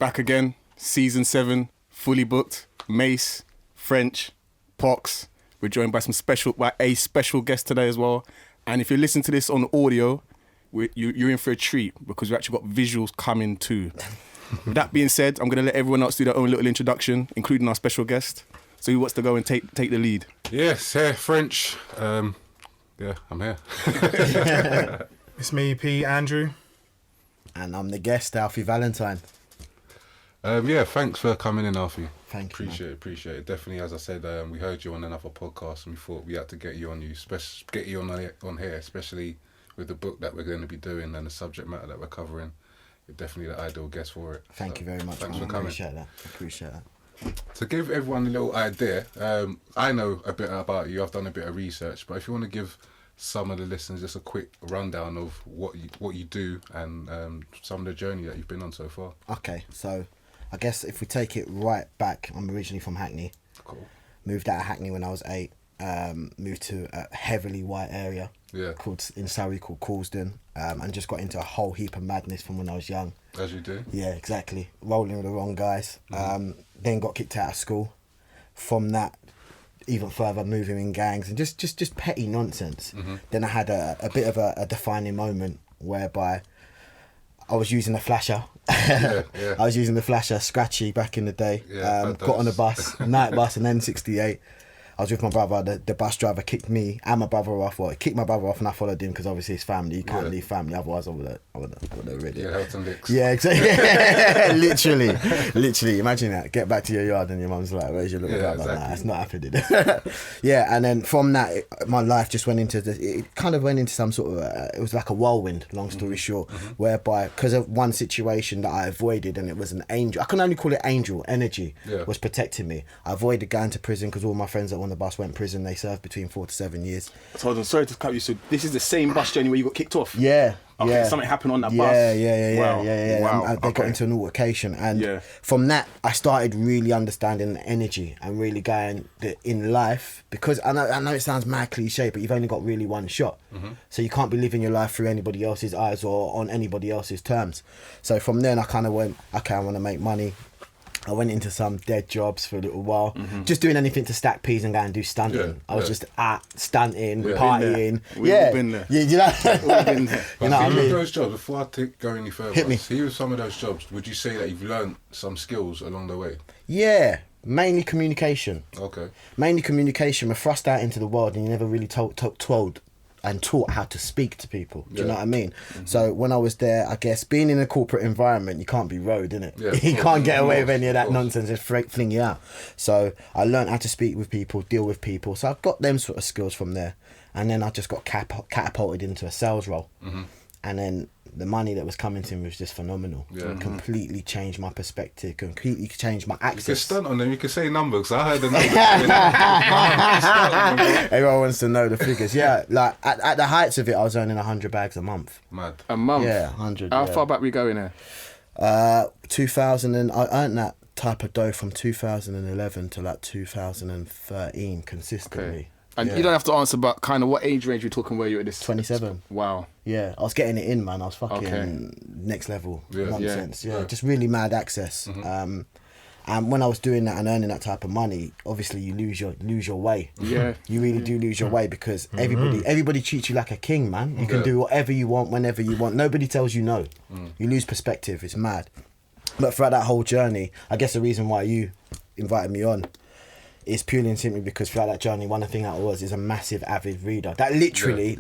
Back again, season 7, fully booked. Mace, French, Pox. We're joined by a special guest today as well. And if you listen to this on audio, you're in for a treat because we've actually got visuals coming too. That being said, I'm going to let everyone else do their own little introduction, including our special guest. So who wants to go and take the lead? Yes, French. I'm here. It's me, P. Andrew. And I'm the guest, Alphie Valentine. Thanks for coming in, Alphie. Thank you. Appreciate it. Definitely, as I said, we heard you on another podcast and we thought we had to get you on here, especially with the book that we're going to be doing and the subject matter that we're covering. You're definitely the ideal guest for it. Thank you very much. Thanks for coming. I appreciate that. To give everyone a little idea, I know a bit about you. I've done a bit of research, but if you want to give some of the listeners just a quick rundown of what you do and some of the journey that you've been on so far. Okay, so I guess if we take it right back, I'm originally from Hackney. Cool. Moved out of Hackney when I was 8. Moved to a heavily white area in Surrey called Coulsdon, and just got into a whole heap of madness from when I was young. As you do. Yeah, exactly. Rolling with the wrong guys. Then got kicked out of school. From that, even further, moving in gangs and just petty nonsense. Then I had a bit of a defining moment whereby I was using a flasher. I was using the flasher, Scratchy, back in the day. Got on a bus, night bus, an N68. I was with my brother. The bus driver kicked me and my brother off. Well, he kicked my brother off and I followed him because obviously it's family. You can't leave family, otherwise I would have really. Yeah, held some licks. Yeah, exactly. literally. Imagine that. Get back to your yard and your mum's like, "Where's your little brother?" Exactly. Nah, it's not happening. Yeah, and then from that, my life just went into it kind of went into some sort of it was like a whirlwind. Long story short, whereby because of one situation that I avoided, and it was an angel. I can only call it angel energy. Was protecting me. I avoided going to prison because all my friends that were on the bus went to prison. They served between 4 to 7 years. Hold on, sorry to cut you. So this is the same bus journey where you got kicked off? Yeah. Okay, something happened on that bus. Yeah. Wow. They got into an altercation, and from that I started really understanding the energy and really going in life, because I know it sounds mad cliche, but you've only got really one shot, so you can't be living your life through anybody else's eyes or on anybody else's terms. So from then I kind of went, okay, I want to make money. I went into some dead jobs for a little while, just doing anything to stack peas and go and do stunting. I was just stunting, partying. We've all been there. You know what I mean? Those jobs, before I go any further, Hit me. See with some of those jobs, would you say that you've learned some skills along the way? Yeah, mainly communication. Okay. Mainly communication. We're thrust out into the world and you never really told and taught how to speak to people. Do you know what I mean? So when I was there, I guess being in a corporate environment, you can't be road, innit? Yeah, you can't get away with any of that nonsense. Just fling you out. So I learned how to speak with people, deal with people. So I've got them sort of skills from there. And then I just got catapulted into a sales role. And then the money that was coming to me was just phenomenal. Completely changed my perspective, completely changed my access. You can stunt on them, you can say numbers. I heard the numbers. Everyone wants to know the figures. Yeah, like at the heights of it, I was earning 100 bags a month. Mad. A month? Yeah, 100. How far back we going here? 2000, and I earned that type of dough from 2011 to like 2013 consistently. Okay. And you don't have to answer, but kind of what age range we're talking where you at this? 27. Wow. Yeah, I was getting it in, man. I was fucking next level nonsense. Yeah, just really mad access. And when I was doing that and earning that type of money, obviously you lose your way. Yeah. You really do lose your way because everybody treats you like a king, man. You can do whatever you want, whenever you want. Nobody tells you no. You lose perspective. It's mad. But throughout that whole journey, I guess the reason why you invited me on is purely and simply because throughout that journey, one of the things that I was is a massive avid reader. That literally,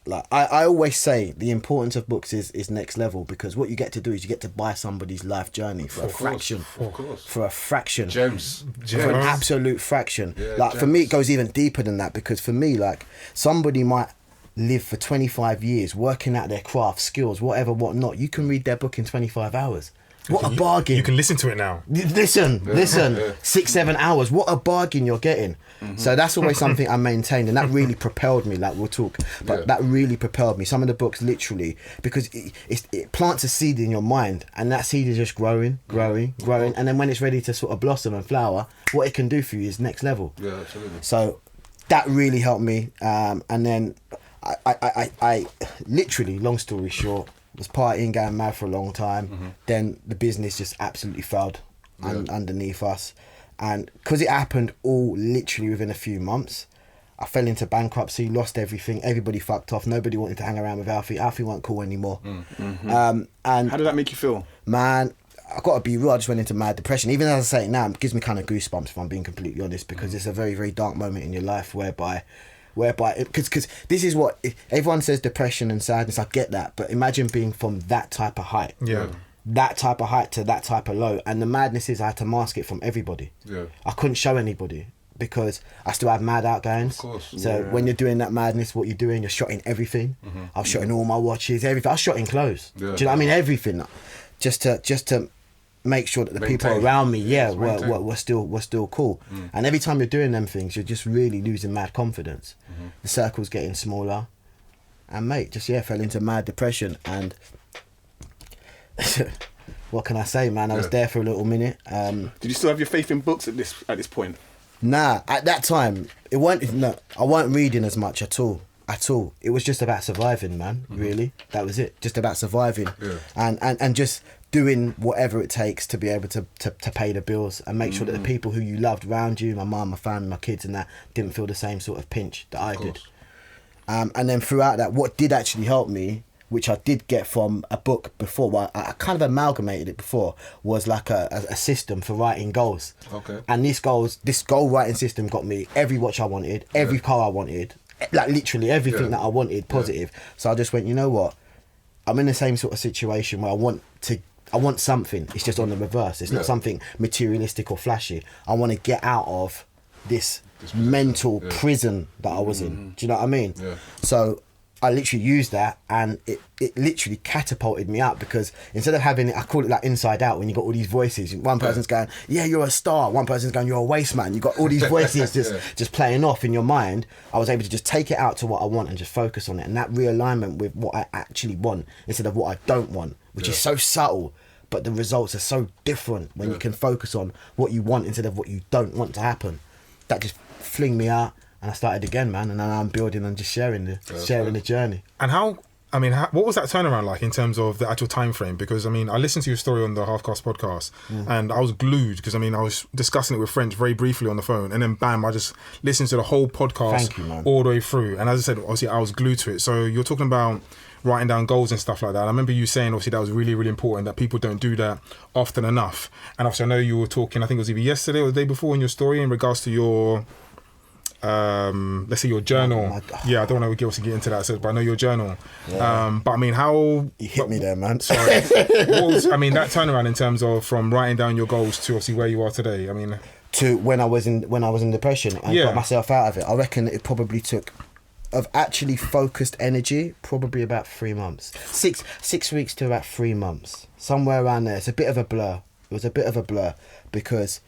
like I always say, the importance of books is next level, because what you get to do is you get to buy somebody's life journey for a fraction. Of course. For a fraction. Gems. For an absolute fraction. Yeah, like gems. For me, it goes even deeper than that, because for me, like somebody might live for 25 years working out their craft, skills, whatever, whatnot. You can read their book in 25 hours. What a bargain. You can listen to it now. Listen. 6-7 hours. What a bargain you're getting. So that's always something I maintained, and that really propelled me. Like, we'll talk, but that really propelled me. Some of the books, literally, because it plants a seed in your mind, and that seed is just growing, and then when it's ready to sort of blossom and flower, what it can do for you is next level. Yeah, absolutely. So that really helped me. And then I literally, long story short, was partying, going mad for a long time. Then the business just absolutely failed underneath us. And because it happened all literally within a few months, I fell into bankruptcy, lost everything. Everybody fucked off. Nobody wanted to hang around with Alphie. Alphie weren't cool anymore. And How did that make you feel? man, I got to be real, I just went into mad depression. Even as I say it now, it gives me kind of goosebumps if I'm being completely honest, because it's a very, very dark moment in your life whereby because this is what everyone says, depression and sadness, I get that, but imagine being from that type of height. Yeah. That type of height to that type of low, and the madness is I had to mask it from everybody. I couldn't show anybody because I still have mad outgoings. Of course. So when you're doing that madness, what you're doing, you're shotting everything. I was shotting all my watches, everything. I was shotting clothes. Do you know what I mean? Everything, just to make sure that the people around me, were still cool. And every time you're doing them things, you're just really losing mad confidence. The circle's getting smaller, and mate, just fell into mad depression. And what can I say, man? I was there for a little minute. Did you still have your faith in books at this point? Nah, at that time, I weren't reading as much at all. It was just about surviving, man, really. That was it, just about surviving. And just doing whatever it takes to be able to pay the bills and make sure that the people who you loved around you, my mum, my family, my kids and that, didn't feel the same sort of pinch that I did. And then throughout that, what did actually help me, which I did get from a book before, well, I kind of amalgamated it before, was like a system for writing goals. And this goal writing system got me every watch I wanted, every car I wanted, like literally everything that I wanted positive. So I just went, you know what? I'm in the same sort of situation where I want something. It's just on the reverse. It's not something materialistic or flashy. I want to get out of this mental prison that I was in. Do you know what I mean? So I literally used that, and it literally catapulted me up, because instead of having it, I call it like inside out, when you got all these voices. One person's going, yeah, you're a star. One person's going, you're a waste man. You got all these voices just playing off in your mind. I was able to just take it out to what I want and just focus on it. And that realignment with what I actually want instead of what I don't want, which is so subtle, but the results are so different when you can focus on what you want instead of what you don't want to happen. That just fling me out. And I started again, man, and now I'm building and just sharing the journey. And what was that turnaround like in terms of the actual time frame? Because I listened to your story on the Half Cast podcast, and I was glued, because I was discussing it with French very briefly on the phone, and then bam, I just listened to the whole podcast all the way through. And as I said, obviously I was glued to it. So you're talking about writing down goals and stuff like that. I remember you saying obviously that was really, really important, that people don't do that often enough. And obviously I know you were talking, I think it was either yesterday or the day before, in your story in regards to your let's say your journal. I don't want to get into that, but I know your journal. But how you hit me there, man. Sorry. What was, that turnaround in terms of from writing down your goals to obviously where you are today? To when I was in depression and got myself out of it. I reckon it probably took, of actually focused energy, probably about 3 months. 6 weeks to about 3 months, somewhere around there. It's a bit of a blur. It was a bit of a blur because.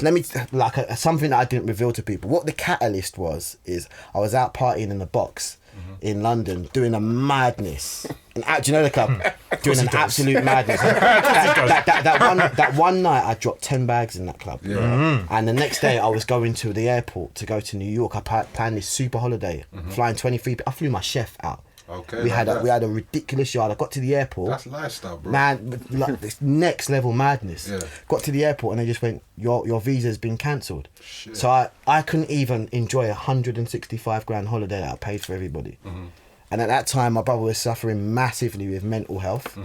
Let me something that I didn't reveal to people. What the catalyst was is I was out partying in the box in London, doing a madness. And do you know the club? Doing an absolute madness. that one night I dropped 10 bags in that club. And the next day I was going to the airport to go to New York. I planned this super holiday, flying 23. I flew my chef out. We had a ridiculous yard. I got to the airport. That's lifestyle, bro. Man, like this next level madness. Got to the airport and they just went, your visa's been cancelled. So I couldn't even enjoy 165 grand holiday that I paid for everybody. And at that time, my brother was suffering massively with mental health.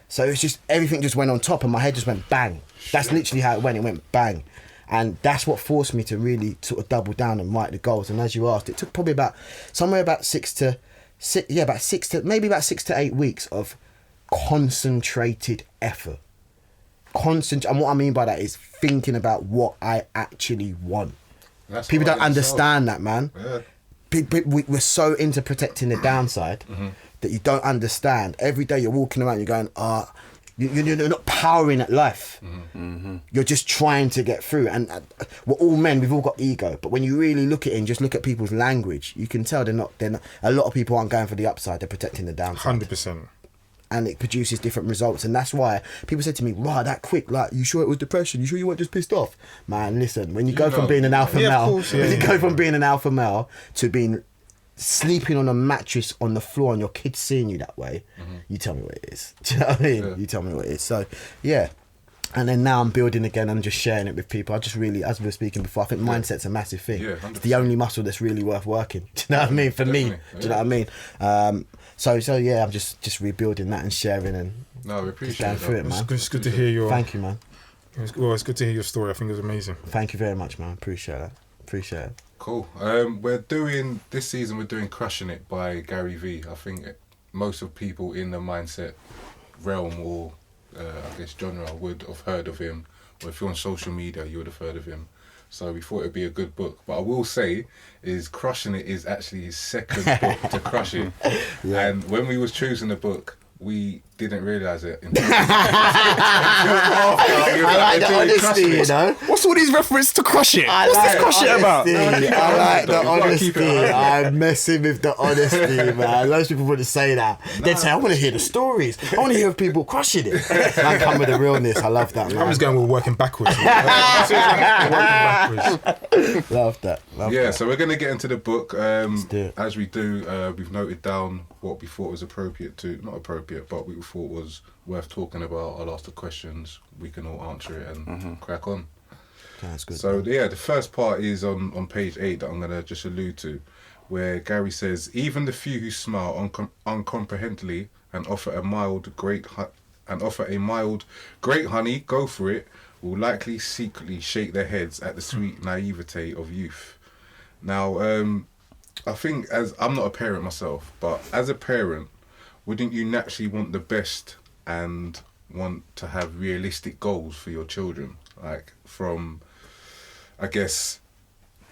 So it's just, everything just went on top and my head just went bang. That's literally how it went. It went bang. And that's what forced me to really sort of double down and write the goals. And as you asked, it took probably about 6 to 8 weeks of concentrated effort. And what I mean by that is thinking about what I actually want. People don't understand that, man. We're so into protecting the downside that you don't understand. Every day you're walking around, you're going, you're not powering at life. You're just trying to get through. And we're all men, we've all got ego. But when you really look at it and just look at people's language, you can tell they're not. A lot of people aren't going for the upside, they're protecting the downside. 100%. And it produces different results. And that's why people said to me, wow, that quick, like, you sure it was depression? You sure you weren't just pissed off? Man, listen, when you go from being an alpha male, when you go from being an alpha male to being sleeping on a mattress on the floor and your kids seeing you that way, you tell me what it is. Do you know what I mean? Yeah. You tell me what it is. So, yeah. And then now I'm building again and just sharing it with people. I just really, as we were speaking before, I think mindset's a massive thing. Yeah, it's 100%. the only muscle that's really worth working. Do you know what I mean? For me, Definitely, do you know what I mean? So yeah, I'm just rebuilding that and sharing and No, we just appreciate going it. through it, man. It's good to hear your. Thank you, man. It's good to hear your story. I think it was amazing. Thank you very much, man. Appreciate that. Appreciate it. Cool. This season we're doing Crushing It by Gary Vee. I think most of people in the mindset realm or I guess genre would have heard of him, or if you're on social media you would have heard of him. So we thought it'd be a good book. But I will say is Crushing It is actually his second book to crush it. Yeah. And when we was choosing the book, we didn't realise it. I like the honesty, you know. What's all these references to Crush It? I What's like this Crush It about? honesty. I like the You've gotta keep it honesty. 100. I'm messing with the honesty, man. Most people wouldn't say that. They'd say, I want to hear the stories. I want to hear of people crushing it. I come with the realness. I love that, I'm man. just going with working backwards. Working backwards. Love that. Love Yeah, that. so we're going to get into the book. do it. As we do, we've noted down what we thought was appropriate to, not appropriate, but we thought was worth talking about. I'll ask the questions, we can all answer it and crack on. That's good. So yeah, the first part is on page 8 that I'm going to just allude to, where Gary says, even the few who smile uncomprehendingly and offer a mild, great honey, go for it, will likely secretly shake their heads at the sweet naivete of youth. Now, I think, as I'm not a parent myself, but as a parent, wouldn't you naturally want the best and want to have realistic goals for your children? Like from, I guess,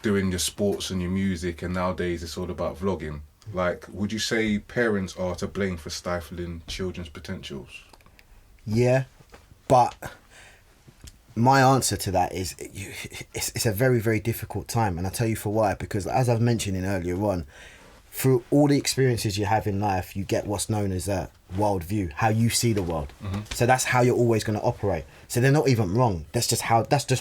doing your sports and your music, and nowadays it's all about vlogging. Like, would you say parents are to blame for stifling children's potentials? Yeah, but my answer to that is it's a very, very difficult time. And I'll tell you for why. Because as I've mentioned in earlier on, through all the experiences you have in life, you get what's known as a world view, how you see the world. So that's how you're always going to operate. So they're not even wrong. That's just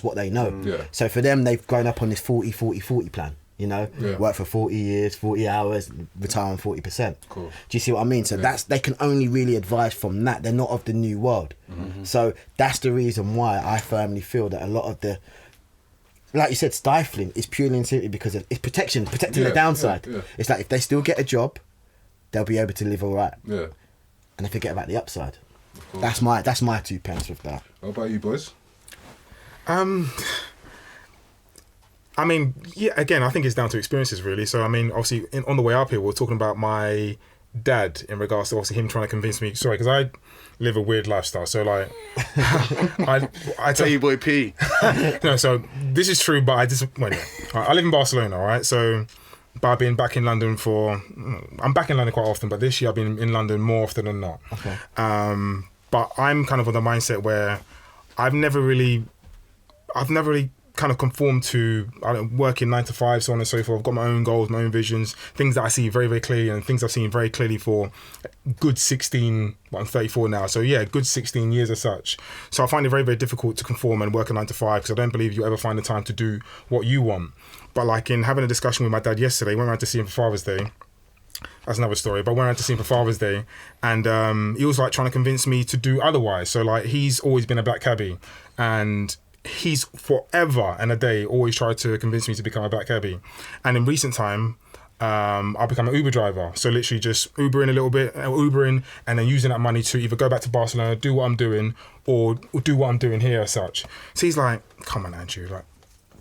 what they know. Yeah. So for them, they've grown up on this 40-40-40 plan. You know, Yeah. work for 40 years, 40 hours, retire on 40%. Cool. Do you see what I mean? So they can only really advise from that. They're not of the new world. So that's the reason why I firmly feel that a lot of the, like you said, stifling is purely and simply because it's protecting Yeah, the downside. yeah. It's like if they still get a job, they'll be able to live all right, Yeah. and they forget about the upside. course. That's my 2 pence with that. What about you, boys? I mean, yeah, again, I think it's down to experiences, really. So, I mean, obviously, on the way up here, we were talking about my dad in regards to obviously him trying to convince me. Sorry, because I live a weird lifestyle. So, like, I tell Playboy P. no. So this is true, but well, anyway, I live in Barcelona, all right. So, but I've been back in London I'm back in London quite often, but this year I've been in London more often than not. Okay. But I'm kind of on the mindset where I've never really kind of conform to, I don't work in 9 to 5, so on and so forth. I've got my own goals, my own visions, things that I see very, very clearly, and things I've seen very clearly for good 16, well, I'm 34 now, so yeah, good 16 years as such. So I find it very, very difficult to conform and work a 9 to 5 because I don't believe you ever find the time to do what you want. But like in having a discussion with my dad yesterday, went around to see him for Father's Day. That's another story, but I went around to see him for Father's Day, and he was like trying to convince me to do otherwise. So like he's always been a black cabbie, and he's forever and a day always tried to convince me to become a black cabbie. And in recent time, I've become an Uber driver. So literally just Ubering a little bit, Ubering, and then using that money to either go back to Barcelona, do what I'm doing, or do what I'm doing here as such. So he's like, come on, Andrew, like,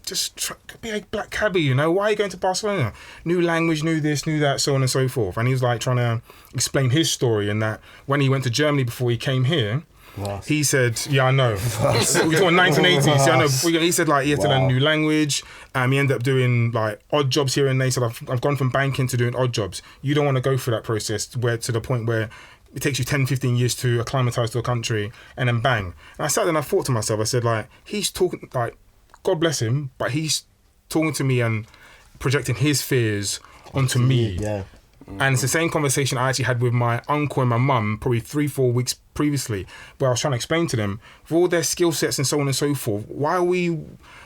just be a black cabbie, you know? Why are you going to Barcelona? New language, new this, new that, so on and so forth. And he was like trying to explain his story, and that when he went to Germany before he came here, he said, yeah, I know. We're talking 1980s. So I know. He said like he had to learn a new language. He ended up doing like odd jobs here and there. He said, I've gone from banking to doing odd jobs. You don't want to go through that process to the point where it takes you 10, 15 years to acclimatise to a country, and then bang. And I sat there and I thought to myself, I said, like, he's talking, like, God bless him, but he's talking to me and projecting his fears onto me. Yeah. And it's the same conversation I actually had with my uncle and my mum probably 3-4 weeks previously, where I was trying to explain to them, for all their skill sets and so on and so forth, why are we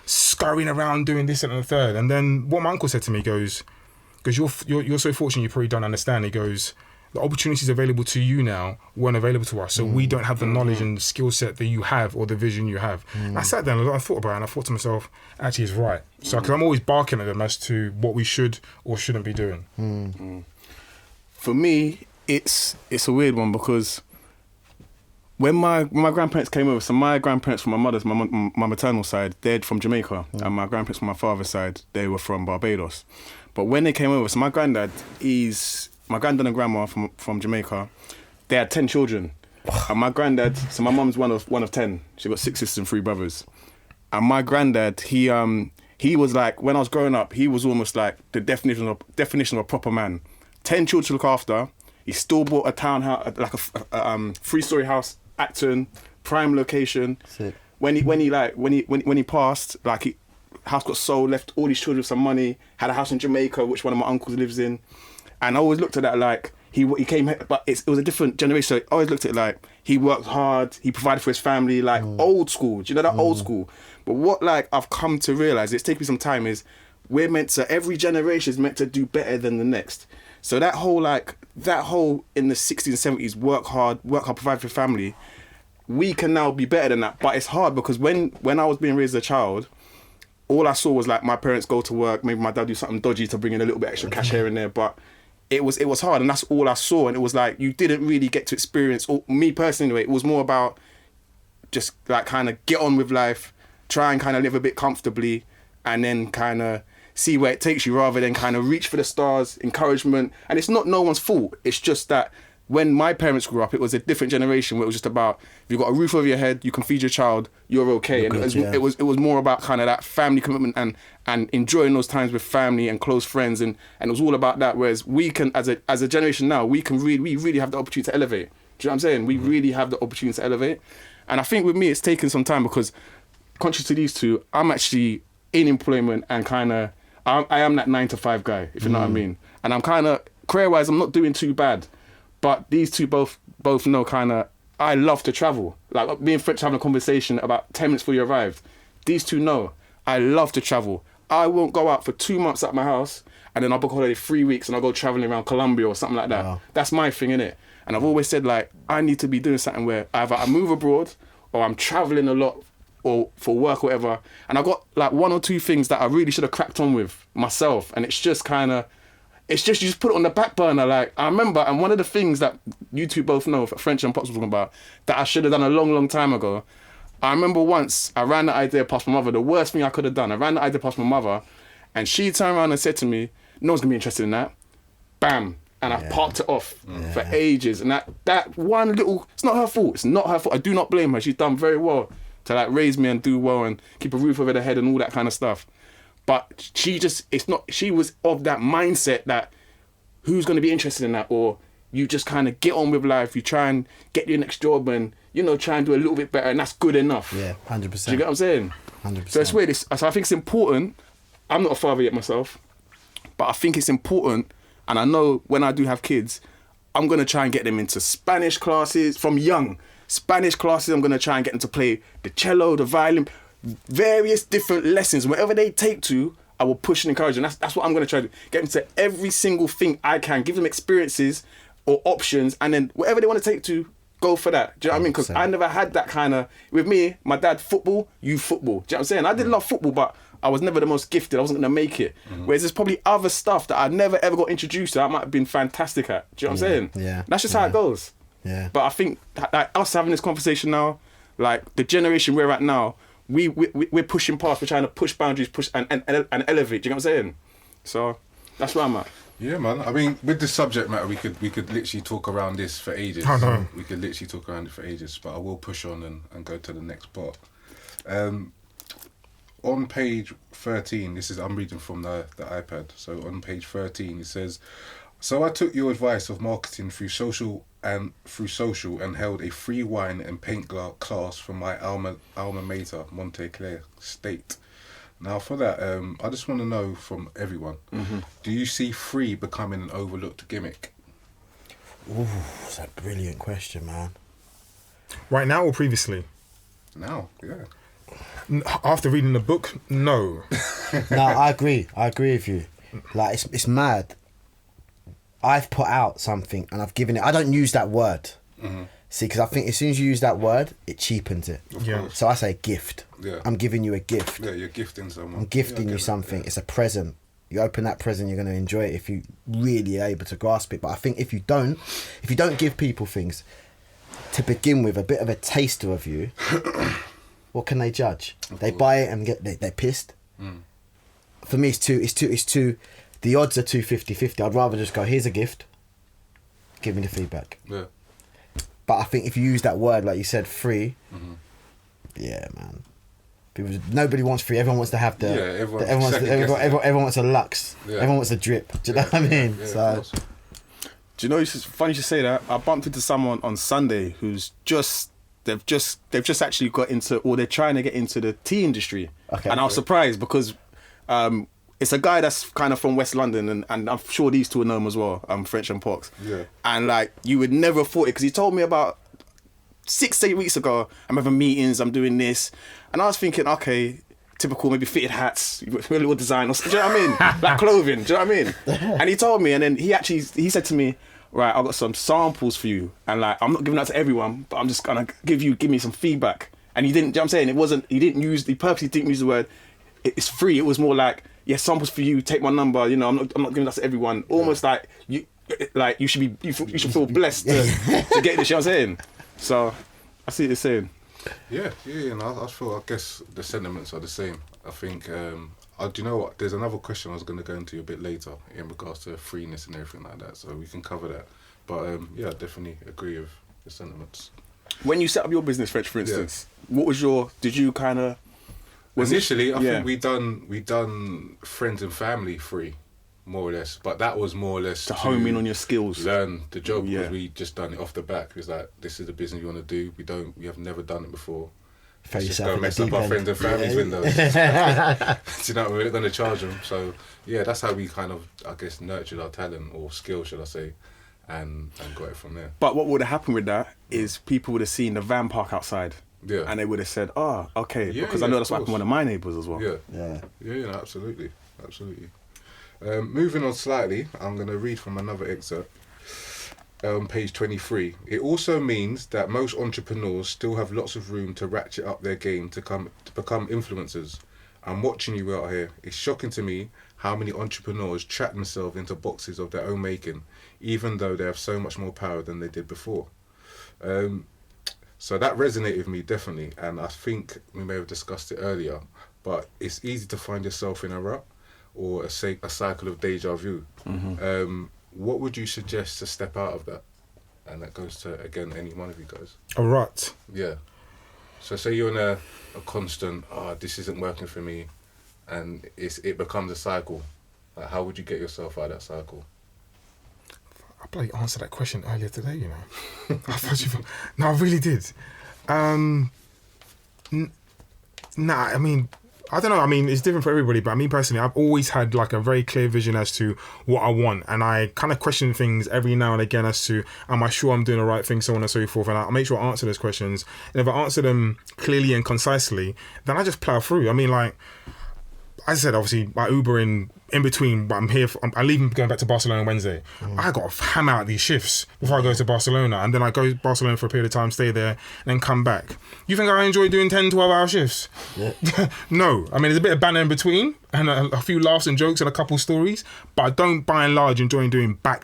scurrying around doing this and the third? And then what my uncle said to me goes, because you're so fortunate, you probably don't understand. He goes, the opportunities available to you now weren't available to us, so we don't have the knowledge and skill set that you have or the vision you have. And I sat down and I thought about it, and I thought to myself, actually, he's right. So, because I'm always barking at them as to what we should or shouldn't be doing. For me, it's a weird one because when my grandparents came over, so my grandparents from my maternal side, they're from Jamaica, and my grandparents from my father's side, they were from Barbados. But when they came over, so my granddad and grandma from Jamaica, they had 10 children. And my granddad, so my mum's one of 10. She got 6 sisters and 3 brothers. And my granddad, he was like, when I was growing up, he was almost like the definition of a proper man. 10 children to look after. He still bought a townhouse, like a 3-story house, Acton, prime location. Sick. When he passed, like house got sold, left all these children with some money, had a house in Jamaica, which one of my uncles lives in. And I always looked at that like, he came, but it was a different generation. So I always looked at it like, he worked hard, he provided for his family, like old school. Do you know that old school? But what like I've come to realise, it's taken me some time, is every generation is meant to do better than the next. So that whole in the 60s and 70s, work hard, provide for your family, we can now be better than that. But it's hard because when I was being raised as a child, all I saw was like my parents go to work, maybe my dad do something dodgy to bring in a little bit extra cash here and there, but it was hard, and that's all I saw. And it was like, you didn't really get to experience, or me personally anyway, it was more about just like kind of get on with life, try and kind of live a bit comfortably, and then kind of see where it takes you, rather than kind of reach for the stars, encouragement. And it's not no one's fault. It's just that when my parents grew up, it was a different generation where it was just about, if you've got a roof over your head, you can feed your child, you're okay. And it was more about kind of that family commitment and enjoying those times with family and close friends, and it was all about that. Whereas we can, as a generation now, we really have the opportunity to elevate. Do you know what I'm saying? We really have the opportunity to elevate. And I think with me, it's taken some time because, conscious to these two, I'm actually in employment and kind of, I am that 9-to-5 guy, if you know what I mean. And I'm kind of, career-wise, I'm not doing too bad. But these two both know kind of, I love to travel. Like, me and French having a conversation about 10 minutes before you arrived. These two know I love to travel. I won't go out for 2 months at my house, and then I'll book a holiday 3 weeks and I'll go traveling around Colombia or something like that. Wow. That's my thing, innit? And I've always said, like, I need to be doing something where either I move abroad or I'm traveling a lot or for work or whatever. And I've got like 1 or 2 things that I really should have cracked on with myself. And it's just kind of, you just put it on the back burner. Like, I remember, and one of the things that you two both know, French and Pops was talking about, that I should have done a long, long time ago. I remember once I ran the idea past my mother, the worst thing I could have done. I ran the idea past my mother, and she turned around and said to me, no one's going to be interested in that. Bam. And I parked it off for ages. And that one little, it's not her fault. It's not her fault. I do not blame her. She's done very well to like raise me and do well and keep a roof over their head and all that kind of stuff. But she was of that mindset that who's going to be interested in that? Or you just kind of get on with life. You try and get your next job and, try and do a little bit better, and that's good enough. Yeah, 100%. Do you get what I'm saying? 100%. So it's weird. So I think it's important. I'm not a father yet myself, but I think it's important. And I know when I do have kids, I'm going to try and get them into Spanish classes from young. Spanish classes, I'm going to try and get them to play the cello, the violin, various different lessons. Wherever they take to, I will push and encourage them. That's what I'm going to try to do. Get them to every single thing I can. Give them experiences or options. And then whatever they want to take to, go for that. Do you know what I mean? Because I never had that kind of... With me, my dad, football, you football. Do you know what I'm saying? I did love football, but I was never the most gifted. I wasn't going to make it. Whereas there's probably other stuff that I never ever got introduced to that I might have been fantastic at. Do you know what I'm saying? Yeah. That's just how it goes. Yeah. But I think like us having this conversation now, like the generation we're at now, we're pushing past. We're trying to push boundaries, push and elevate. Do you know what I'm saying? So that's where I'm at. Yeah, man. I mean, with this subject matter, we could literally talk around this for ages. I know. We could literally talk around it for ages, but I will push on and go to the next part. On page 13, I'm reading from the iPad. So on page 13, it says, "So I took your advice of marketing through social and held a free wine and paint class from my alma mater, Montclair State. Now for that, I just want to know from everyone, do you see free becoming an overlooked gimmick?" Ooh, that's a brilliant question, man. Right now or previously? Now, yeah. After reading the book, no. No, I agree with you. Like it's mad. I've put out something and I've given it. I don't use that word. See, because I think as soon as you use that word, it cheapens it. Yeah. So I say gift. Yeah. I'm giving you a gift. Yeah, you're gifting someone. I'm gifting you something. It's a present. You open that present, you're going to enjoy it if you really are able to grasp it. But I think if you don't give people things to begin with, a bit of a taster of you, what can they judge? They buy it and they're pissed. For me, it's too. The odds are 50-50. I'd rather just go, here's a gift. Give me the feedback. Yeah. But I think if you use that word, like you said, free, yeah, man. Nobody wants free. Everyone wants to have the. Yeah, everyone wants a luxe. Yeah. Everyone wants a drip. Do you know what I mean? Yeah, so. of course. Do you know? It's funny you should say that. I bumped into someone on Sunday who's they've just actually got into, or they're trying to get into the tea industry. Okay. And I was surprised because it's a guy that's kind of from West London, and I'm sure these two will know him as well. French and Pox. Yeah. And like you would never have thought it, because he told me about 6-8 weeks ago, I'm having meetings, I'm doing this, and I was thinking, okay, typical, maybe fitted hats, a little design, or do you know what I mean? Like clothing, do you know what I mean? And he told me, and then he said to me, right, I've got some samples for you, and like I'm not giving that to everyone, but I'm just gonna give me some feedback. And he didn't, do you know what I'm saying? He purposely didn't use the word, it's free. It was more like, yeah, samples for you, take my number, you know, I'm not giving that to everyone. Almost like you should feel blessed to get this, you know what I'm saying? So I see what you're saying. Yeah, and I guess the sentiments are the same. I think, do you know what? There's another question I was going to go into a bit later in regards to freeness and everything like that, so we can cover that. But yeah, I definitely agree with the sentiments. When you set up your business, French, for instance, what was did you kind of... Initially, I think we done friends and family free, more or less. But that was more or less to home in on your skills, learn the job, because we just done it off the back. It was like, this is the business you want to do. We have never done it before. Let's just go mess up our friends and family's windows. Do you know what? We're not going to charge them. So yeah, that's how we kind of, I guess, nurtured our talent, or skill, should I say, and got it from there. But what would have happened with that is people would have seen the van park outside. Yeah. And they would have said, oh, okay, Yeah, because I know that's what of happened with one of my neighbours as well. Yeah, no, absolutely. Moving on slightly, I'm going to read from another excerpt. Page 23. It also means that most entrepreneurs still have lots of room to ratchet up their game to become influencers. I'm watching you out here. It's shocking to me how many entrepreneurs trap themselves into boxes of their own making, even though they have so much more power than they did before. So that resonated with me, definitely, and I think we may have discussed it earlier, but it's easy to find yourself in a rut or a cycle of deja vu. What would you suggest to step out of that? And that goes to, again, any one of you guys. A rut. Yeah. So say you're in a constant, this isn't working for me, and it becomes a cycle. Like, how would you get yourself out of that cycle? I bloody answered that question earlier today, you know. No, I really did. Nah, I mean, I don't know. I mean, it's different for everybody, but me personally, I've always had like a very clear vision as to what I want, and I kind of question things every now and again as to, am I sure I'm doing the right thing, so on and so forth, and I make sure I answer those questions. And if I answer them clearly and concisely, then I just plow through. I mean, like I said, obviously, I Uber in between, but I'm here. I leave going back to Barcelona on Wednesday. I got to hammer out these shifts before I go to Barcelona, and then I go to Barcelona for a period of time, stay there, and then come back. You think I enjoy doing 10, 12-hour shifts? Yeah. No. I mean, there's a bit of banter in between, and a few laughs and jokes and a couple stories, but I don't, by and large, enjoy doing back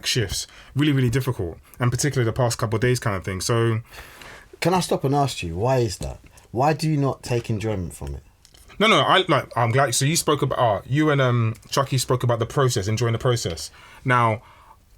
shifts. Really, really difficult, and particularly the past couple of days kind of thing. So, can I stop and ask you, why is that? Why do you not take enjoyment from it? No, I'm glad. So you spoke about, you and Chucky spoke about the process, enjoying the process. Now,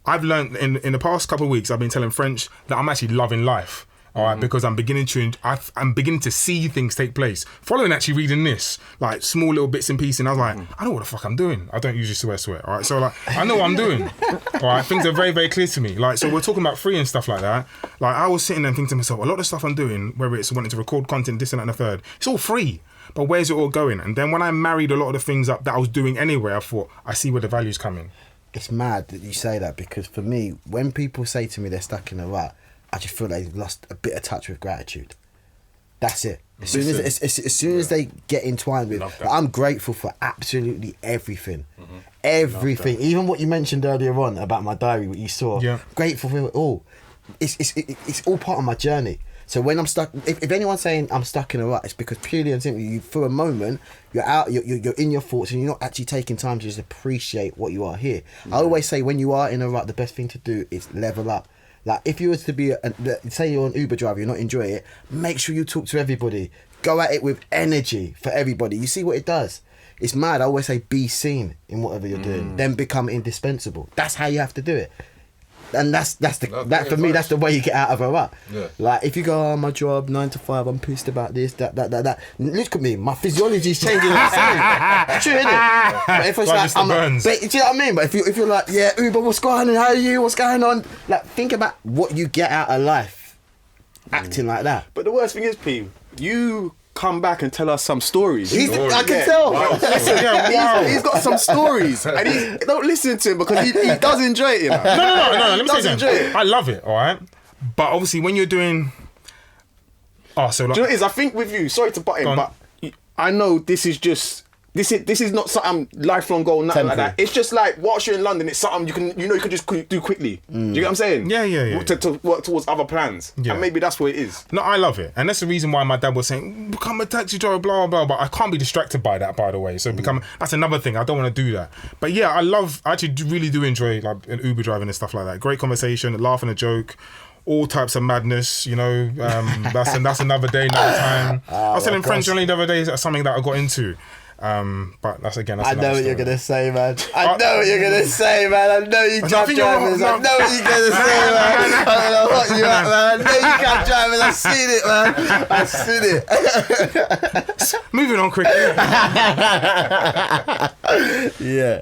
I've learned in the past couple of weeks, I've been telling French that I'm actually loving life. All right, because I'm beginning to see things take place. Following actually reading this, like small little bits and pieces, and I was like, I know what the fuck I'm doing. I don't usually swear. All right, so like I know what I'm doing. All right, things are very, very clear to me. Like, so we're talking about free and stuff like that. Like, I was sitting there thinking to myself, a lot of stuff I'm doing, whether it's wanting to record content, this and that and the third, it's all free. But where's it all going? And then when I married a lot of the things up that I was doing anyway, I thought, I see where the value's coming. It's mad that you say that, because for me, when people say to me they're stuck in a rut, I just feel they've lost a bit of touch with gratitude. That's it. As soon as they get entwined with, I'm grateful for absolutely everything. Everything, even what you mentioned earlier on about my diary, what you saw. Yeah. Grateful for it all. It's all part of my journey. So when I'm stuck, if anyone's saying I'm stuck in a rut, it's because purely and simply, for a moment, you're out, you're in your thoughts, and you're not actually taking time to just appreciate what you are here. I always say, when you are in a rut, the best thing to do is level up. Like, if you was to be, say you're an Uber driver, you're not enjoying it, make sure you talk to everybody. Go at it with energy for everybody. You see what it does? It's mad. I always say, be seen in whatever you're doing, then become indispensable. That's how you have to do it. And that's for me, that's the way you get out of a rut. Yeah. Like, if you go, my job 9 to 5, I'm pissed about this, that. Look at me, my physiology is changing. It's true, isn't it? But if it's like, do you know what I mean? But if you're like, yeah, Uber, what's going on? How are you? What's going on? Like, think about what you get out of life, acting like that. But the worst thing is, P, you come back and tell us some stories. I can tell. Listen, he's got some stories, and don't listen to him because he does enjoy it. You know? No. Let me say something. I love it. All right, but obviously when you're doing, do you know what it is? I think with you, sorry to butt in, but I know this is just. This is not something lifelong goal, nothing like that. It's just like, whilst you're in London, it's something you can just do quickly. Do you get what I'm saying? Yeah. To work towards other plans. Yeah. And maybe that's what it is. No, I love it. And that's the reason why my dad was saying, become a taxi driver, blah, blah, blah. But I can't be distracted by that, by the way. So that's another thing. I don't want to do that. But yeah, I actually really do enjoy like Uber driving and stuff like that. Great conversation, laughing a joke. All types of madness, you know. That's another day, another time. I was telling French only the other day, that's something that I got into. But that's I know what you're gonna say, man. I know what you're gonna say, man. I know you cab drivers. I know what you're gonna say, man. I don't know what you at, man. I know you cab drivers. I've seen it, man. I've seen it. Moving on quickly. Yeah.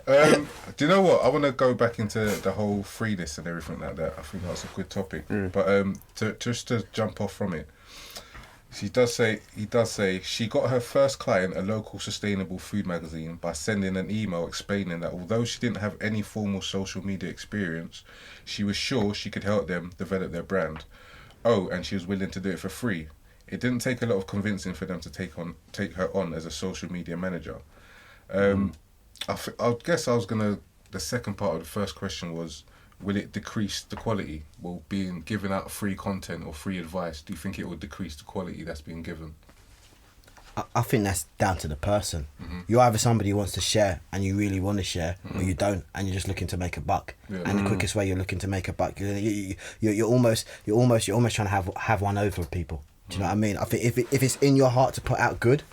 Do you know what? I want to go back into the whole freeness and everything like that. I think that's a good topic. But to jump off from it. He does say she got her first client, a local sustainable food magazine, by sending an email explaining that although she didn't have any formal social media experience, she was sure she could help them develop their brand. Oh, and she was willing to do it for free. It didn't take a lot of convincing for them to take her on as a social media manager. I guess the second part of the first question was, will it decrease the quality? Well, being given out free content or free advice, do you think it will decrease the quality that's being given? I think that's down to the person. You're either somebody who wants to share and you really want to share, or you don't and you're just looking to make a buck. Yeah. And the quickest way you're looking to make a buck, you're almost trying to have one over people. Do you know what I mean? I think if it's in your heart to put out good,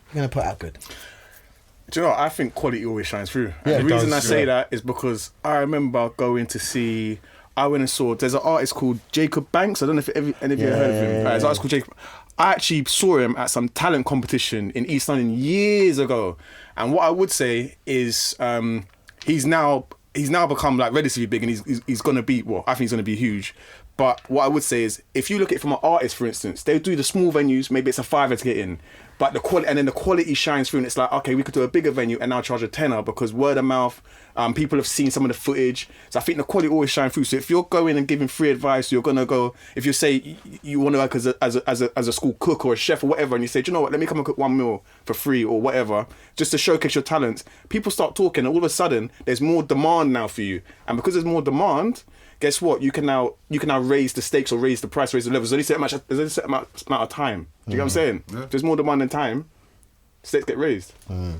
you're going to put out good. Do you know what? I think quality always shines through. Yeah, the reason I say that is because I remember going to see. I went and saw. There's an artist called Jacob Banks. I don't know if any of you have heard of him. There's an artist called Jacob. I actually saw him at some talent competition in East London years ago, and what I would say is he's now become like relatively big, and he's gonna be. Well, I think he's gonna be huge. But what I would say is, if you look at it from an artist, for instance, they do the small venues. Maybe it's a £5 to get in. But the quality shines through, and it's like, okay, we could do a bigger venue and now charge a tenner because word of mouth, people have seen some of the footage. So I think the quality always shines through. So if you're going and giving free advice, you're gonna go. If you say you want to work as a school cook or a chef or whatever, and you say, do you know what? Let me come and cook one meal for free or whatever, just to showcase your talents. People start talking, and all of a sudden, there's more demand now for you, and because there's more demand. Guess what? You can now raise the stakes or raise the price, raise the levels. There's only a certain amount of time. Do you get what I'm saying? Yeah. There's more demand than time. Stakes get raised. Do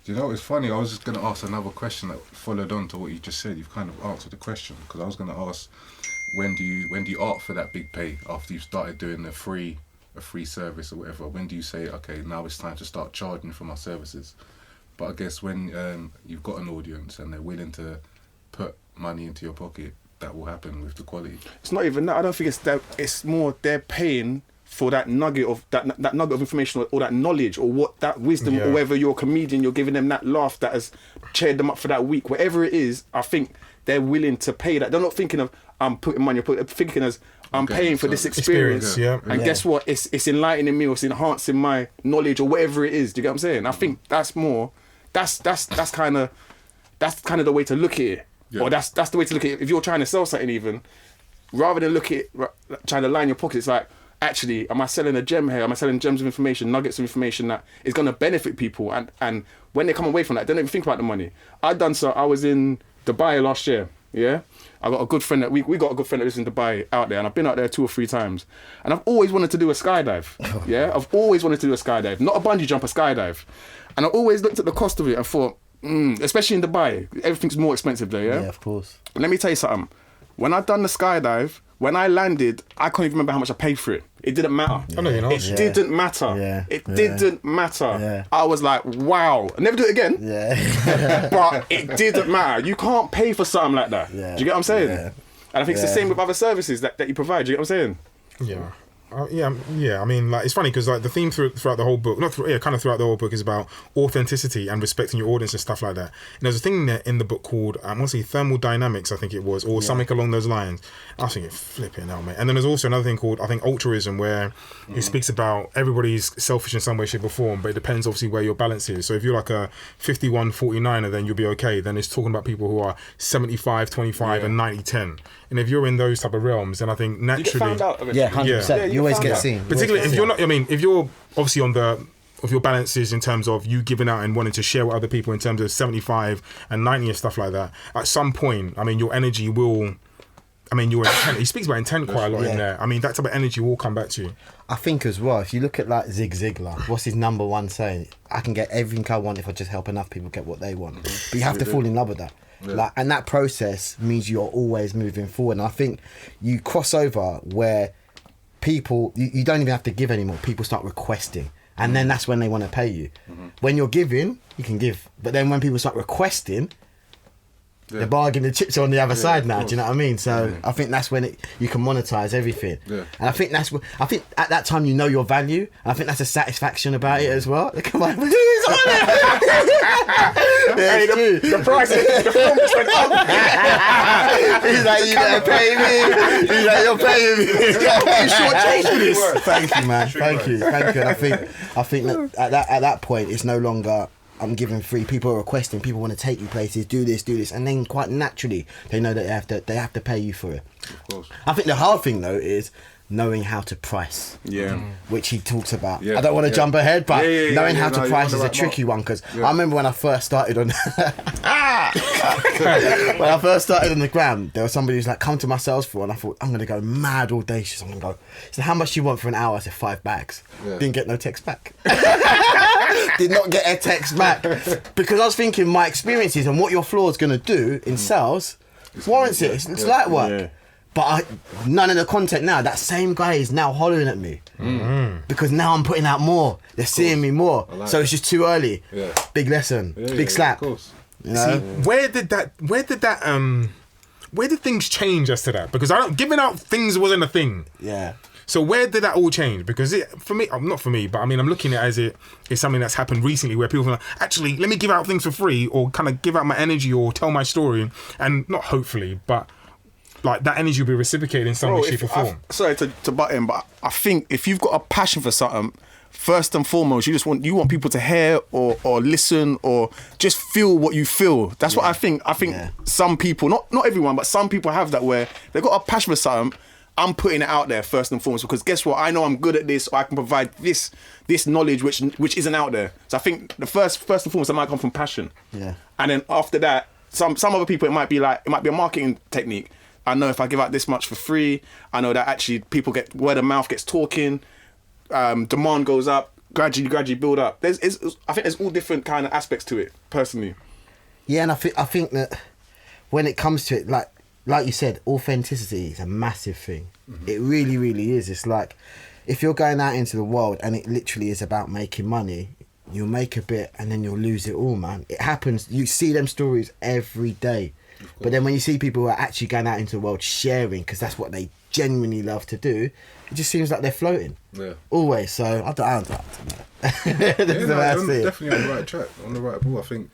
you know it's funny? I was just going to ask another question that followed on to what you just said. You've kind of answered the question because I was going to ask, when do you opt for that big pay after you've started doing a free service or whatever? When do you say, okay, now it's time to start charging for my services? But I guess when you've got an audience and they're willing to put money into your pocket, that will happen with the quality. It's not even that. I don't think it's that. It's more they're paying for that nugget of that nugget of information or that knowledge or what that wisdom or whether you're a comedian, you're giving them that laugh that has cheered them up for that week. Whatever it is, I think they're willing to pay that. They're not thinking of putting money. They're thinking as I'm paying for this experience. And guess what? It's enlightening me or it's enhancing my knowledge or whatever it is. Do you get what I'm saying? I think that's more. That's kind of the way to look at it. Yeah. Or that's the way to look at it. If you're trying to sell something, even rather than look at it trying to line your pockets, it's like actually, am I selling a gem here? Am I selling gems of information, nuggets of information that is going to benefit people? And when they come away from that, they don't even think about the money. I was in Dubai last year, yeah? I got a good friend we got a good friend that lives in Dubai out there, and I've been out there 2 or 3 times. And I've always wanted to do a skydive, yeah? I've always wanted to do a skydive, not a bungee jump, a skydive. And I always looked at the cost of it and thought, especially in Dubai, everything's more expensive there, yeah? Yeah, of course. Let me tell you something. When I done the skydive, when I landed, I can't even remember how much I paid for it. It didn't matter. I know you're not. It didn't matter. Yeah. It didn't matter. Yeah. I was like, wow. I'll never do it again. Yeah. But it didn't matter. You can't pay for something like that. Yeah. Do you get what I'm saying? Yeah. And I think it's the same with other services that you provide. Do you get what I'm saying? Yeah. Yeah. I mean, like, it's funny because like the theme throughout the whole book, kind of throughout the whole book, is about authenticity and respecting your audience and stuff like that. And there's a thing in the book called I want to say thermodynamics, I think it was, or something along those lines. I was thinking, flipping hell, mate. And then there's also another thing called, I think, altruism, where it speaks about everybody's selfish in some way, shape, or form, but it depends obviously where your balance is. So if you're like a 51-49er, then you'll be okay. Then it's talking about people who are 75-25 and 90-10. And if you're in those type of realms, then I think naturally, You get found out eventually. Yeah, 100%. Yeah, you always get out. seen. particularly if you're not, I mean, if you're obviously on the of your balances in terms of you giving out and wanting to share with other people in terms of 75 and 90 and stuff like that, at some point, I mean, your energy will, I mean, your intent, he speaks about intent quite a lot in there. I mean, that type of energy will come back to you. I think as well, if you look at like Zig Ziglar, what's his number one saying? I can get everything I want if I just help enough people get what they want. But you have to fall in love with that. Yeah. Like, and that process means you're always moving forward. And I think you cross over where people, you don't even have to give anymore. People start requesting. And then that's when they want to pay you. When you're giving, you can give. But then when people start requesting, the bargain, the chips are on the other side now. Do you know what I mean? So I think that's when you can monetize everything. Yeah. And I think at that time you know your value. And I think that's a satisfaction about it as well. Come on, who's on it? Hey, the price, the film just went up. He's like, you better pay me. He's like, you're paying me. You shortchanged me this. Thank you, man. Thank you. And I think that at that point it's no longer I'm giving free. People are requesting. People want to take you places. Do this, and then quite naturally they know that they have to pay you for it. Of course. I think the hard thing though is knowing how to price. Yeah. Which he talks about. Yeah. I don't want to jump ahead, but knowing how to you're price on is the a right tricky mark. one because I remember when I first started on when I first started on the gram, there was somebody who's like, come to my sales floor, and I thought, I'm going to go mad audacious. I'm going to go, so how much do you want for an hour? I said 5 bags. Yeah. Didn't get no text back. Did not get a text back because I was thinking my experiences and what your floor is going to do in sales warrants it. It's light work. Yeah. But none of the content now. That same guy is now hollering at me because now I'm putting out more. They're seeing me more. like So it. it's just too early. Yeah. Big lesson. Big slap. Of course. You know? Where did things change as to that? Because giving out things wasn't a thing. Yeah. So where did that all change? Because for me, not for me, but I mean, I'm looking at it as it's something that's happened recently where people are like, actually, let me give out things for free or kind of give out my energy or tell my story. And not hopefully, but like that energy will be reciprocated in some way, shape or form. Sorry to butt in, but I think if you've got a passion for something, first and foremost, you want people to hear or listen or just feel what you feel. That's what I think. I think some people, not everyone, but some people have that where they've got a passion for something. I'm putting it out there first and foremost because guess what? I know I'm good at this, or I can provide this knowledge which isn't out there. So I think the first and foremost, that might come from passion. Yeah. And then after that, some other people, it might be a marketing technique. I know if I give out this much for free, I know that actually people get word of mouth gets talking, demand goes up, gradually build up. I think there's all different kind of aspects to it, personally. Yeah, and I think that when it comes to it, like you said, authenticity is a massive thing. It really, really is. It's like if you're going out into the world and it literally is about making money, you'll make a bit and then you'll lose it all, man. It happens. You see them stories every day. But then when you see people who are actually going out into the world sharing, because that's what they genuinely love to do, it just seems like they're floating. Yeah. Always. So I don't know. That's the way I you're see it. definitely on the right track, on the right ball. I think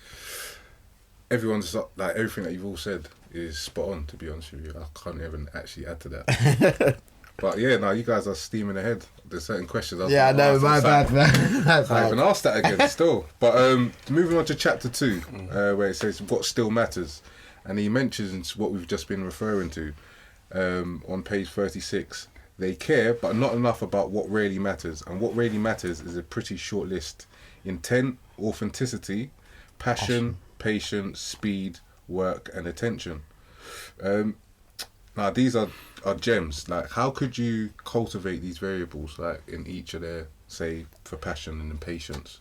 everyone's like everything that you've all said is spot on. To be honest with you, I can't even actually add to that. But yeah, now you guys are steaming ahead. There's certain questions. Yeah, I know. My bad, man. I haven't asked that again still. But moving on to chapter 2, where it says what still matters, and he mentions what we've just been referring to on page 36. They care, but not enough about what really matters. And what really matters is a pretty short list: intent, authenticity, passion, patience, speed, work, and attention. Now these are gems. Like, how could you cultivate these variables, like in each of their, say, for passion and impatience?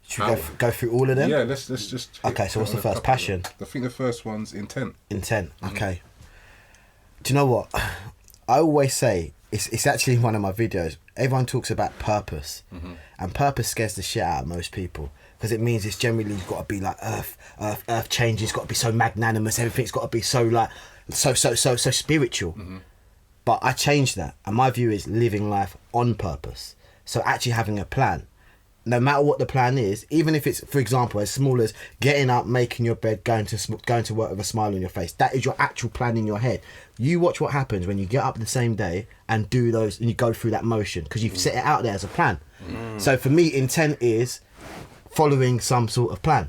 Should we go through all of them? Yeah, let's just. Okay, so what's the first? Passion. I think the first one's intent. Intent. Okay. Do you know what? I always say it's actually in one of my videos. Everyone talks about purpose, and purpose scares the shit out of most people because it means it's generally you've got to be like earth changes. Got to be so magnanimous. Everything's got to be so like so spiritual. But I changed that, and my view is living life on purpose. So actually having a plan. No matter what the plan is, even if it's, for example, as small as getting up, making your bed, going to work with a smile on your face, that is your actual plan in your head. You watch what happens when you get up the same day and do those, and you go through that motion because you've set it out there as a plan. So for me, intent is following some sort of plan.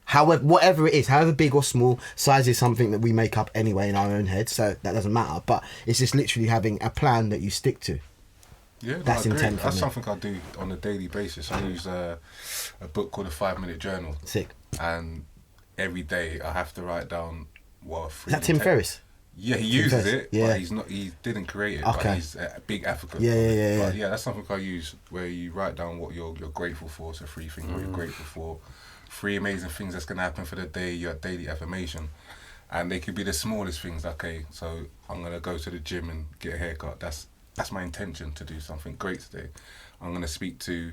However, whatever it is, however big or small, size is something that we make up anyway in our own head, so that doesn't matter. But it's just literally having a plan that you stick to. Yeah, that's intent. That's something I do on a daily basis. I use a book called a 5-minute journal. Sick. And every day I have to write down Is that Tim Ferriss? Yeah, he uses it, but he's not. He didn't create it, but he's a big advocate. Yeah. But yeah, that's something I use where you write down what you're grateful for. So 3 things what you're grateful for, 3 amazing things that's gonna happen for the day. Your daily affirmation, and they could be the smallest things. Okay, so I'm gonna go to the gym and get a haircut. That's my intention to do something great today. I'm going to speak to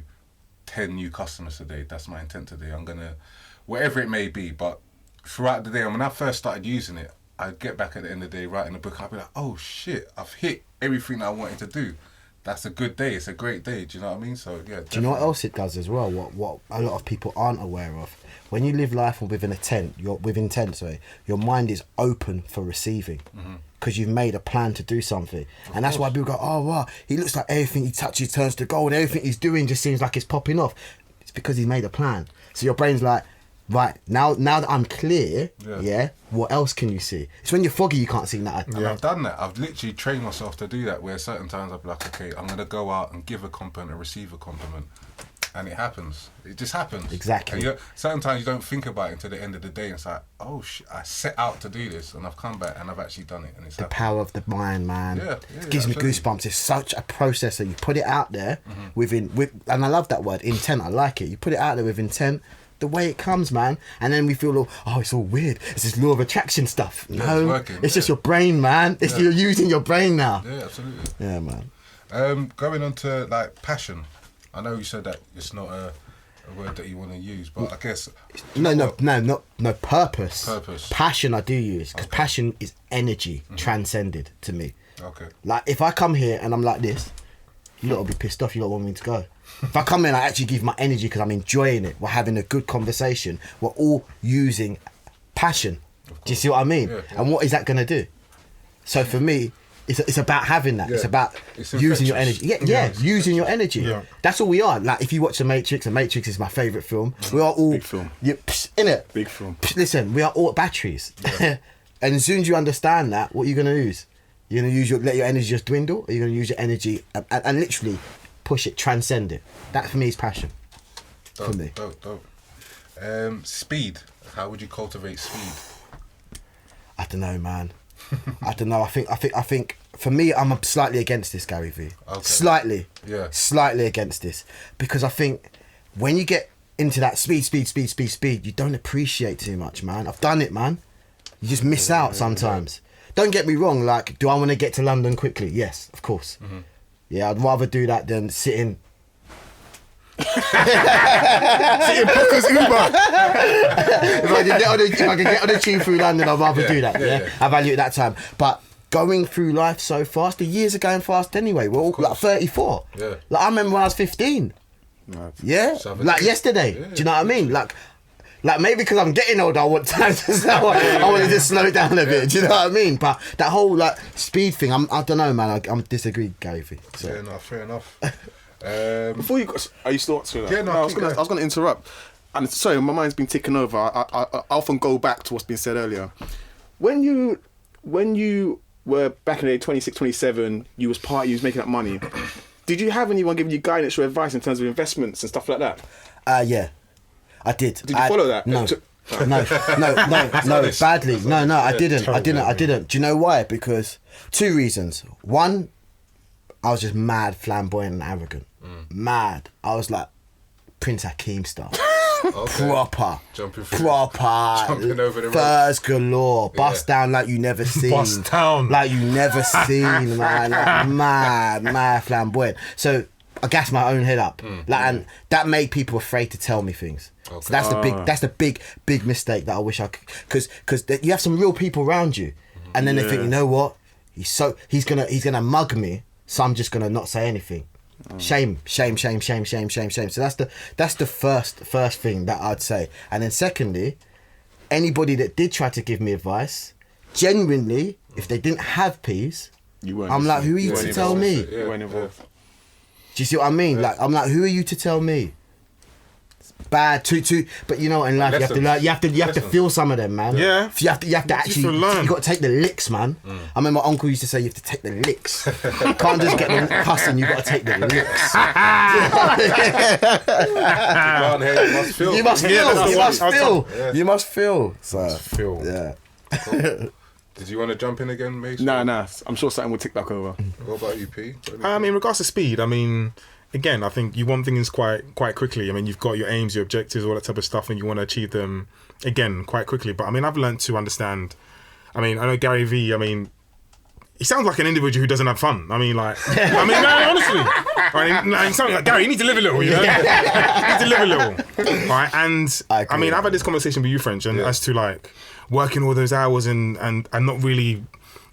10 new customers today. That's my intent today. I'm going to, whatever it may be, but throughout the day, when I first started using it, I'd get back at the end of the day, writing a book, I'd be like, oh shit, I've hit everything I wanted to do. That's a good day. It's a great day. Do you know what I mean? So yeah. Do you know what else it does as well? What a lot of people aren't aware of. When you live life with intent, your mind is open for receiving. Because you've made a plan to do something. And that's why people go, oh wow, he looks like everything he touches turns to gold, everything he's doing just seems like it's popping off. It's because he's made a plan. So your brain's like, right, now that I'm clear, what else can you see? It's when you're foggy you can't see that. And I've done that. I've literally trained myself to do that, where certain times I'll be like, okay, I'm going to go out and give a compliment and receive a compliment. And it happens. It just happens. Exactly. And certain times you don't think about it until the end of the day. And it's like, oh shit, I set out to do this, and I've come back and I've actually done it. And it's the power of the mind, man. It gives me goosebumps. It's such a process that you put it out there and I love that word, intent. I like it. You put it out there with intent. The way it comes, man, and then we feel, it's all weird. It's this law of attraction stuff. No, it's just your brain, man. It's you're using your brain now. Yeah, absolutely. Yeah, man. Going on to like passion. I know you said that it's not a word that you want to use, but I guess no, purpose. Purpose. Passion I do use because passion is energy transcended to me. Okay. Like if I come here and I'm like this, you lot will be pissed off. You lot want me to go. If I come in, I actually give my energy because I'm enjoying it. We're having a good conversation. We're all using passion. Do you see what I mean? Yeah. And what is that going to do? So for me, it's about having that. Yeah. It's about It's using your infectious. energy. Using your energy. Yeah. That's all we are. Like if you watch The Matrix is my favourite film. We are all Big film. In it. Big film. Listen, we are all batteries. Yeah. And as soon as you understand that, what are you going to use? You're going to let your energy just dwindle, or you're going to use your energy and literally push it, transcend it. That for me is passion. Dope, for me. Dope. Speed. How would you cultivate speed? I don't know, man. I don't know. I think for me, I'm slightly against this, Gary Vee. Okay. Slightly against this, because I think when you get into that speed, you don't appreciate too much, man. I've done it, man. You just miss out sometimes. Don't get me wrong. Like, do I want to get to London quickly? Yes, of course. Yeah, I'd rather do that than sitting. Sitting Booker's Uber. If I can get on the tube through London, I'd rather do that. Yeah, I value it that time. But going through life so fast, the years are going fast anyway. We're all like 34. Yeah. Like I remember when I was 15. Right. Yeah, like yesterday. Yeah, do you know what I mean? Like maybe because I'm getting older, I want time to slow. I want to just slow down a bit. Do you know what I mean? But that whole like speed thing, I don't know, man. I disagree, Gary Vee. So. Fair enough. Before you go, are you still? Yeah, no, I was going to interrupt. And sorry, my mind's been ticking over. I often go back to what's been said earlier. When you were back in the day 26, 27, you was making up money. Did you have anyone giving you guidance or advice in terms of investments and stuff like that? Yeah, I did. Did you follow that? No. No, badly. No, I didn't. Do you know why? Because 2 reasons. One, I was just mad, flamboyant and arrogant. Mad. I was like Prince Hakeem stuff. Proper. Jumping over the furs galore. Bust down like you never seen. Bust down. Like you never seen, man. Like mad, flamboyant. So I gassed my own head up. And that made people afraid to tell me things. Okay. So that's the big mistake that I wish I could, because you have some real people around you, and then they think, you know what, he's gonna mug me, so I'm just gonna not say anything. Shame. So that's the first thing that I'd say. And then secondly, anybody that did try to give me advice, genuinely, if they didn't have peas, I'm like, who are you to tell me? You weren't involved. Do you see what I mean? Like, I'm like, who are you to tell me? Bad, too. But you know, in life, you have to feel some of them, man. Yeah. You have to actually. You got to take the licks, man. I remember my uncle used to say you have to take the licks. You can't just get them cussing. You got to take the licks. You must feel. So, yeah. Cool. Did you want to jump in again, Mason? Nah. I'm sure something will tick back over. What about you, P? In regards to speed, again, I think you want things quite quickly. You've got your aims, your objectives, all that type of stuff, and you want to achieve them, again, quite quickly. But, I've learned to understand. I know Gary Vee, he sounds like an individual who doesn't have fun. No, honestly. He sounds like, Gary, you need to live a little, you know? You need to live a little. Right? And, I've had this conversation with you, French, and as to, like, working all those hours and not really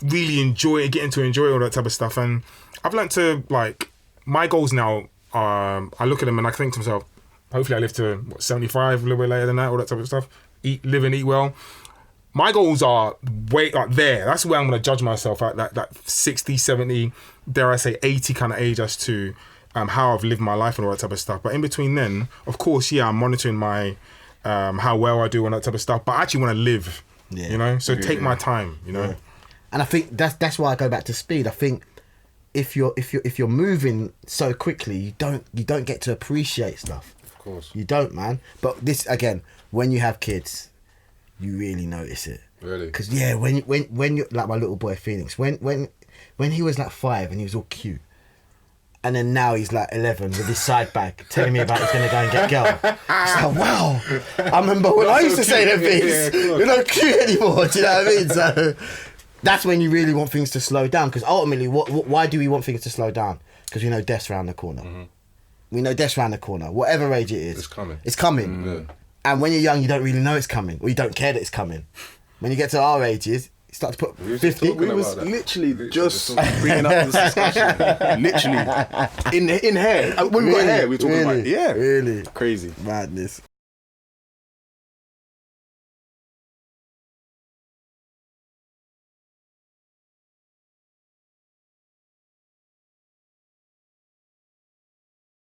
getting to enjoy all that type of stuff. And I've learned to, like, my goals now, I look at them and I think to myself, hopefully I live to 75, a little bit later than that, all that type of stuff. Live and eat well. My goals are way up there. That's where I'm going to judge myself at that 60, 70, dare I say 80 kind of age as to how I've lived my life and all that type of stuff. But in between then, of course, I'm monitoring my how well I do and that type of stuff. But I actually want to live, you know? So take my time, you know? Yeah. And I think that's why I go back to speed. I think if you're moving so quickly, you don't get to appreciate stuff. Of course. You don't, man. But this, again, when you have kids, you really notice it. Really? Because when you're like my little boy Phoenix, when he was like 5 and he was all cute, and then now he's like 11 with his side bag telling me about he's gonna go and get girl. It's like, wow. I remember when I used to say them things. You're not cute anymore. Do you know what I mean? So that's when you really want things to slow down. Because ultimately, why do we want things to slow down? Because we know death's around the corner. Mm-hmm. We know death's around the corner. Whatever age it is, it's coming. Mm-hmm. And when you're young, you don't really know it's coming, or you don't care that it's coming. When you get to our ages, you start to put 50. We was literally just bringing up this discussion. Literally in hair. When we got hair, we were talking about really really crazy madness.